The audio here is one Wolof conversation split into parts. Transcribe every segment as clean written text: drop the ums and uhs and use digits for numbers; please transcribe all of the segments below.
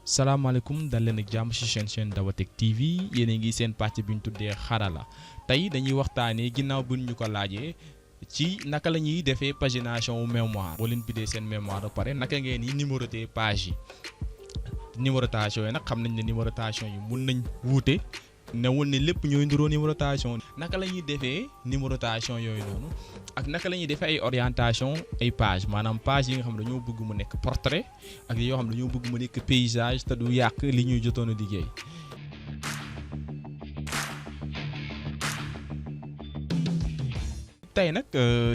salaamaaleykum Dalleen ak jàmm ci chaîne Daotech TV yéen a ngi seen pàcc bi ñu tuddee XaRaLa tey dañuy waxtaanee ginnaaw bu ñu ko laajee ci naka la ñuy defee pagination wu mémoire. boo leen bindee seen mémoire ba pare naka ngeen di numéroter page yi numérotation yi nag xam nañ ne numérotation yi mun nañ wuute newul ne lépp ñooy nduroo numérotation. naka la ñuy defee numérotation yooyu noonu ak naka la ñuy defee ay orientation ay page maanaam page yi nga xam ne dañoo bëgg mu nekk portrait ak yoo xam ne dañoo bëgg mu nekk paysage te du yàq li ñuy jotoon a liggéey. tey nag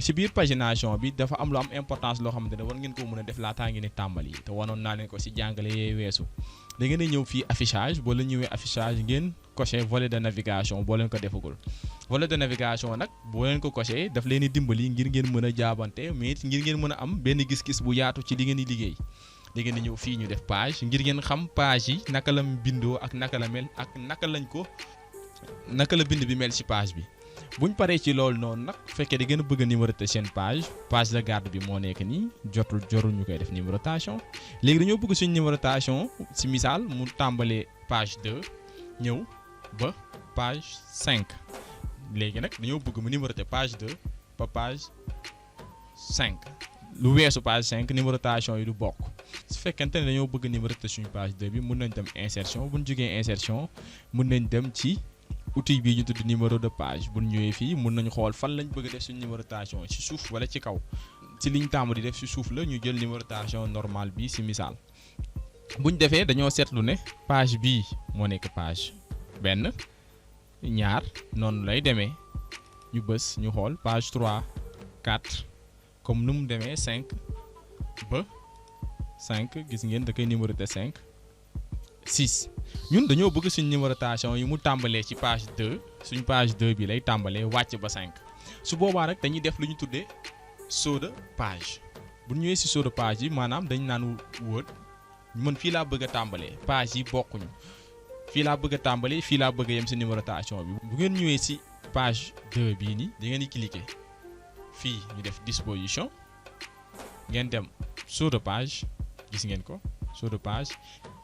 ci biir pagination bi dafa am lu am importance loo xamante ne war ngeen ko mën a def laataa ngeen di tàmbali te wanoon naa leen ko ci jàngale yee weesu da ngeen di ñëw fii affichage boo leen ñëwee affichage ngeen coché volet de navigation boo leen ko defagul. volet de navigation nag boo leen ko coché daf leen di dimbali ngir ngeen mën a jaabante mais ngir ngeen mën a am benn gis-gis bu yaatu ci li ngeen di liggéey. da ngeen di ñëw fii ñu def page ngir ngeen xam page yi naka la bindoo ak naka la mel ak naka la bind bi mel ci page bi. buñ paree ci loolu noonu nag bu fekkee da ngeen a bëgg a numéroter seen page de garde bi moo nekk nii jorul ñu koy def numérotation léegi dañoo bëgg suñ numérotation ci misaal mu tàmbalee page 2 ñëw ba page 5 léegi nag dañoo bëgg mu numéroter page 2 ba page 5 lu weesu page 5 numérotation yi du bokk su fekkente ne dañoo bëgg numéroter suñu page 2 bi mun nañ dem insertion buñ jógee insertion mun nañ dem ci outil bii ñu tudd numéro de page bu ñëwee fii mun nañu xool fan lañ bëgg a def suñu numérotation ci suuf wala ci kaw ci liñ tàmm di def ci suuf la ñu jël numérotation normale bi ci misaal buñ defee dañoo seetlu ne page bii moo nekk page benn ñaar noonu lay demee ñu bës ñu xool page 3 4 comme nu mu demee 5 ba 5 gis ngeen da koy numéroter 5 6 ñun dañoo bëgg suñ numérotation yi mu tàmbalee ci page 2 suñ page 2 bi lay tàmbalee wàcc ba 5 su boobaa rek dañuy def lu ñu tuddee saut de page bu ñëwee ci saut de page yi maanaam dañ naan Word man fii laa bëgg a tàmbalee page yi bokkuñu fii laa bëgg a tàmbalee fii laa bëgg a yem ci numérotation bi. bu ngeen ñëwee ci page 2 bii nii da ngeen di cliquer fii ñu def disposition ngeen dem saut de page gis ngeen ko saut de page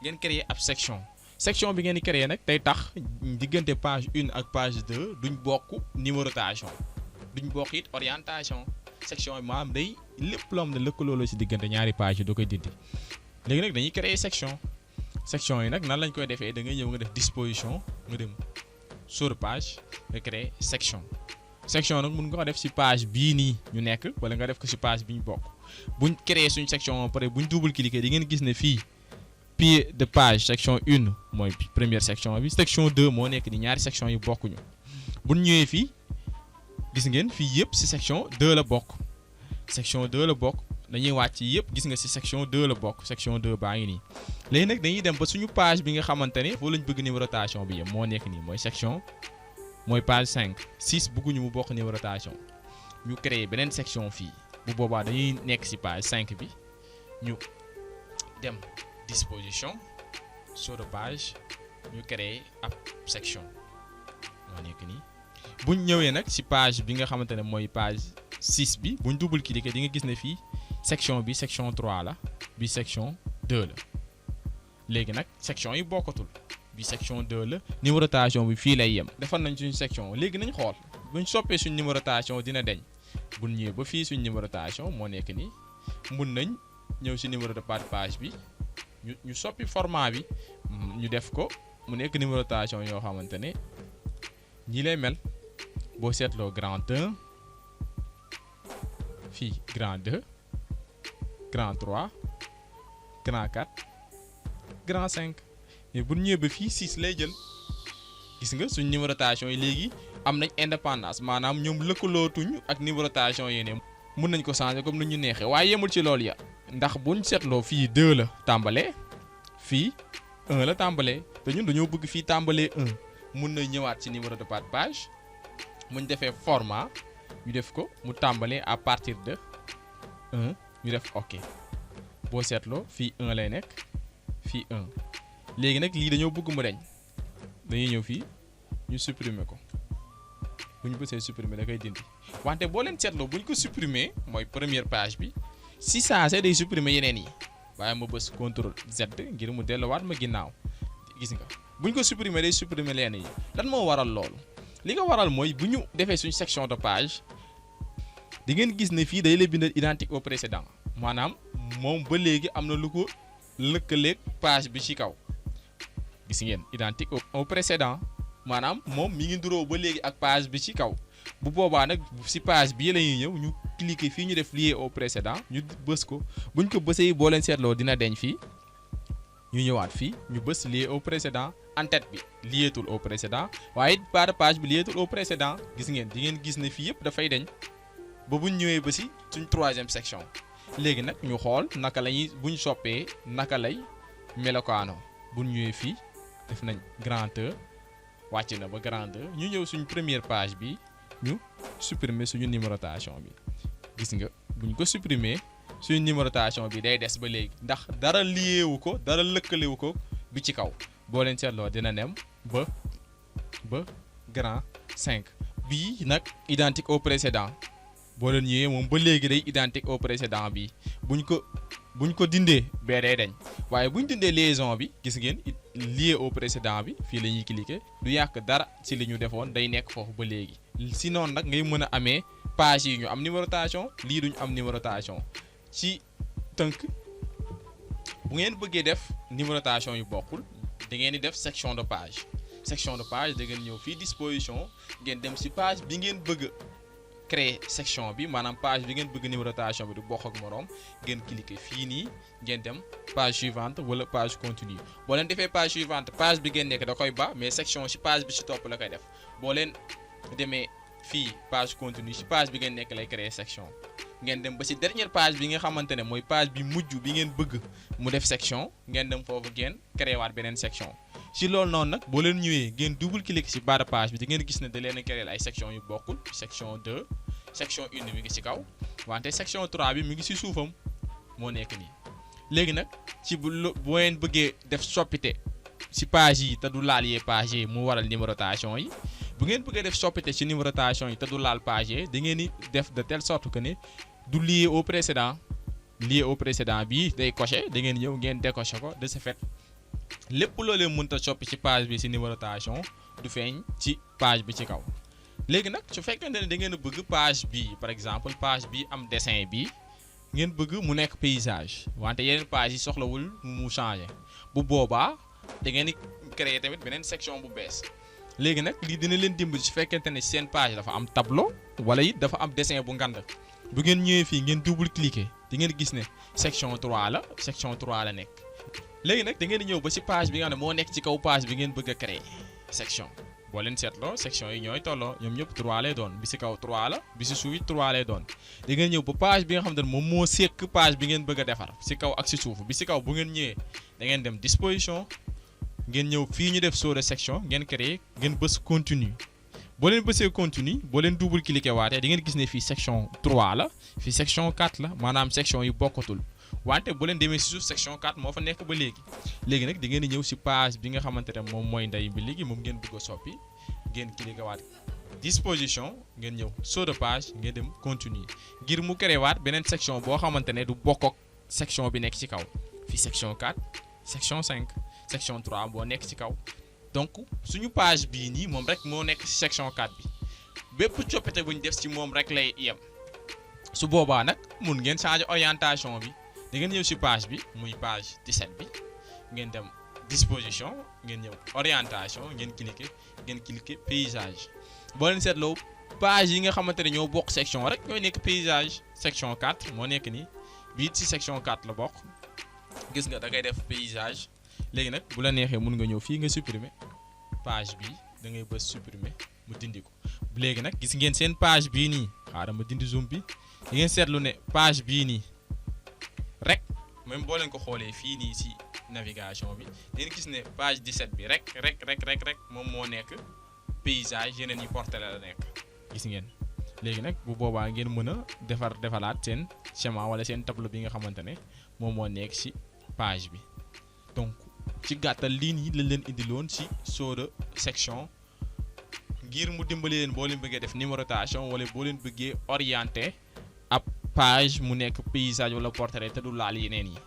ngeen créer ab section bi ngeen di créer nag tey tax diggante page 1 ak page 2 duñ bokk numérotation duñ bokk it orientation section bi maanaam day lépp loo xam ne lëkkaloo la ci diggante ñaari page yi doo koy dindi léegi nag dañuy créer section yi nag nan lañ koy defee da ngay ñëw nga def disposition nga dem sur page nga créer section nag mun nga ko def ci page bii nii ñu nekk wala nga def ko ci page bi ñu bokk buñ créer suñu section ba pare buñ double cliquer di ngeen gis ne fii pied de page section 1 mooy première section bi section 2 moo nekk ni ñaari section yi bokkuñu bu ñëwee fii gis ngeen fii yëpp ci section 2 la bokk section 2 la bokk dañuy wàcc yëpp gis nga ci section 2 la bokk section 2 baa ngi nii léegi nag dañuy dem ba suñu page bi nga xamante ne foo lañ bëgg numérotation bi yëpp moo nekk nii mooy page 5 6 bëgguñu mu bokk numérotation ñu créer beneen section fii bu boobaa dañuy nekk ci page 5 bi ñu dem disposition saut de page ñu créer ab section moo nekk nii buñ ñëwee nag ci page bi nga xamante ne mooy page 6 bi buñ double cliquer di nga gis ne fii section bi section 3 la bi section 2 la léegi nag section yi bokkatul bi section 2 la numérotation bi fii lay yem defal nañ suñu section léegi nañ xool buñ soppee suñ numérotation dina deñ buñ ñëwee ba fii suñ numérotation moo nekk nii mun nañ ñëw ci numéro de page bi ñu soppi format bi ñu def ko mu nekk numérotation yoo xamante ne ñii lay mel boo seetloo grand 1 fii grand 2 grand 3 grand 4 grand 5 mais bu ñëwee ba fii 6 lay jël gis nga suñ numérotation yi léegi am nañ indépendance maanaam ñoom lëkkalootuñ ak numérotation yeneen mun nañ ko changer comme ni ñu neexee waaye yemul ci loolu ya ndax buñ seetloo fii 2 la tàmbalee fii 1 la tàmbalee te ñun dañoo bëgg fii tàmbalee 1 mun na ñëwaat ci numéro de page muñ defee format ñu def ko mu tàmbalee à partir de 1 ñu def OK boo seetloo fii 1 lay nekk fii 1 léegi nag lii dañoo bëgg mu deñ dañuy ñëw fii ñu supprimer ko bu ñu bësee supprimer da koy dindi wante boo leen seetloo bu ñu ko supprimer mooy première page bi si saa see day supprimer yeneen yi waaye ma bës contrôle Z ngir mu delluwaat ma ginnaaw gis nga buñ ko supprimer day supprimer leen yi lan moo waral loolu li nga waral mooy bu ñu defee suñ section de page di ngeen gis ne fii day la bindal identique au précédent maanaam moom ba léegi am na lu ko lëkkaleeg page bi ci kaw gis ngeen identique au précédent maanaam moom mi ngi nduróo ba léegi ak page bi ci kaw bu boobaa nag ci page bii la ñuy ñëw ñu cliquer fii ñu def lié au précédent ñu bës ko buñ ko bësee boo leen seetloo dina deñ fii ñu ñëwaat fii ñu bës lié au précédent en tête bi liétul au précédent waaye bas de page bi liétul au précédent gis ngeen di ngeen gis ne fii yëpp dafay deñ ba buñ ñëwee ba ci suñ troisième section léegi nag ñu xool naka lañuy buñ soppee naka lay melokaano buñ ñëwee fii def nañ grand E wàcc na ba grand E ñu ñëw suñ première page bi ñu supprimer suñu numérotation bi gis nga buñ ko supprimer suñu numérotation bi day des ba léegi ndax dara liyeewu ko dara lëkkalewu ko bi ci kaw boo leen seetloo dina nem ba grand 5 bii nag identique au précédent boo leen ñëwee moom ba léegi day identique au précédent bi buñ ko dindee bee day dañ waaye buñ dindee liaison bi gis ngeen lié au précédent bi fii la ñuy cliquer du yàq dara ci li ñu defoon day nekk foofu ba léegi sinon nag ngay mën a amee page yi ñu am numérotation lii duñ am numérotation ci tënk bu ngeen bëggee def numérotation yu bokkul da ngeen di def section de page da ngeen ñëw fii disposition ngeen dem ci page bi ngeen bëgg créer section bi maanaam page bi ngeen bëgg numérotation bi du bokk ak moroom ngeen cliquer fii nii ngeen dem page suivante wala page continue boo leen defee page suivante page bi ngeen nekk da koy ba mais section ci page bi ci topp la koy def boo leen demee fii page continue ci page bi ngeen nekk lay créer section ngeen dem ba ci dernière page bi nga xamante ne mooy page bi mujj bi ngeen bëgg mu def section ngeen dem foofu ngeen créer waat beneen section ci loolu noonu nag boo leen ñëwee ngeen double clic ci barre page bi di ngeen gis ne da leen a créer ay section yu bokkul section 2 section 1 mi ngi ci kaw wante section 3 bi mi ngi ci suufam moo nekk nii léegi nag ci bu ngeen bëggee def soppite ci page yi te du laal yee page yi mu waral numérotation yi bu ngeen bëggee def soppite ci numérotation yi te du laal page yi da ngeen di def de telle sorte que ne du lié au précédent bii day coché da ngeen ñëw ngeen décoché ko de ce fait lépp loo leen mënta soppi ci page bi ci numérotation du feeñ ci page bi ci kaw léegi nag su fekkente ne da ngeen a bëgg page bi par exemple page bi am dessin bi ngeen bëgg mu nekk paysage wante yeneen page yi soxlawul mu changer bu boobaa da ngeen di créer tamit beneen section bu bees léegi nag lii dina leen dimbali su fekkente ne seen page dafa am tableau wala it dafa am dessin bu ngand bu ngeen ñëwee fii ngeen double cliquer di ngeen gis ne section 3 la nekk léegi nag da ngeen di ñëw ba ci page bi nga xam ne moo nekk ci kaw page bi ngeen bëgg a créer section boo leen seetloo section yi ñooy tolloo ñoom ñëpp 3 lay doon bi ci kaw 3 la bi ci suuf 3 lay doon da ngeen ñëw ba page bi nga xam ne moom moo sekk page bi ngeen bëgg a defar ci kaw ak ci suuf bi ci kaw bu ngeen ñëwee da ngeen dem disposition ngeen ñëw fii ñu def saut de section ngeen créer ngeen bës continue boo leen bësee continue boo leen double cliquer waatee di ngeen gis ne fii section 3 la fii section 4 la maanaam section yi bokkatul wante bu leen demee ci suuf section 4 moo fa nekk ba léegi nag di ngeen di ñëw ci page bi nga xamante ne moom mooy ndey bi léegi moom ngeen bëgg a soppi ngeen cliquer waat disposition ngeen ñëw saut de page ngeen dem continue ngir mu créer waat beneen section boo xamante ne du bokk ak section bi nekk ci kaw fii section 4 section 5 section 3 boo nekk ci kaw donc suñu page bii nii moom rek moo nekk ci section 4 bi bépp coppite bu ñu def ci moom rek lay yem su boobaa nag mun ngeen changer orientation bi da ngeen ñëw ci page bi muy page 17 bi ngeen dem disposition ngeen ñëw orientation ngeen cliquer paysage boo leen seetloo page yi nga xamante ne ñoo bokk section rek ñooy nekk paysage section 4 moo nekk nii bii ci section 4 la bokk gis nga da ngay def paysage léegi nag bu la neexee mun nga ñëw fii nga supprimer page bi da ngay bës supprimer mu dindi ko léegi nag gis ngeen seen page bii nii xaaral ma dindi zoom bi di ngeen seetlu ne page bii nii rek même boo leen ko xoolee fii nii ci navigation bi ngeen gis ne page 17 bi rek moom moo nekk paysage yeneen yi portrait la nekk gis ngeen léegi nag bu boobaa ngeen mën a defalaat seen schéma wala seen tableau bi nga xamante ne moom moo nekk ci page bi donc ci gàttal lii nii lañ leen indiloon ci saut de section ngir mu dimbali leen boo leen bëggee def numérotation wala boo leen bëggee orienter ab page mu nekk paysage wala portrait te du laal yeneen yi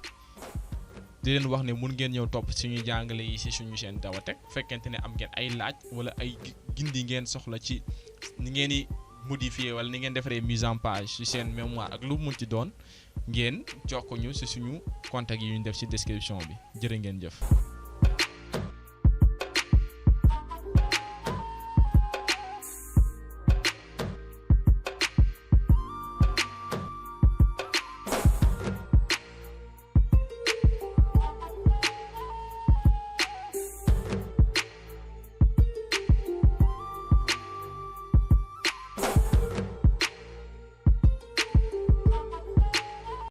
di leen wax ne mun ngeen ñëw topp suñuy jàngale yi si suñu chaîne Daotech fekkente ne am ngeen ay laaj wala ay gindi ngeen soxla ci ni ngeen di modifier wala ni ngeen defaree mise en page ci seen mémoire ak lu mu munti doon ngeen jox ko ñu si suñu contact yi ñu def ci description bi jërë ngeen jëf.